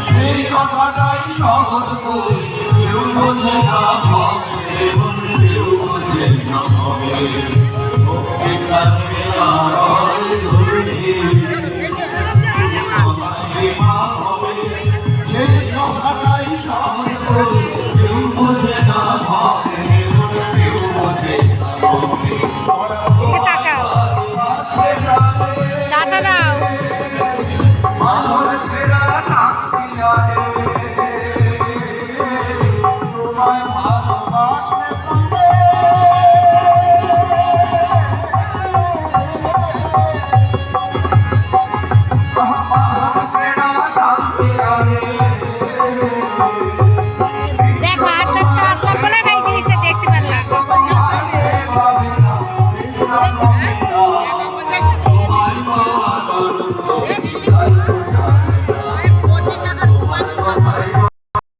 সেই কথাটাই সহজ করে কেউ বোঝে না হবে, কেউ বোঝে না হবে। সেই কথাটাই সহজ করে কেউ বোঝে না হবে, কেউ বোঝে না হবে।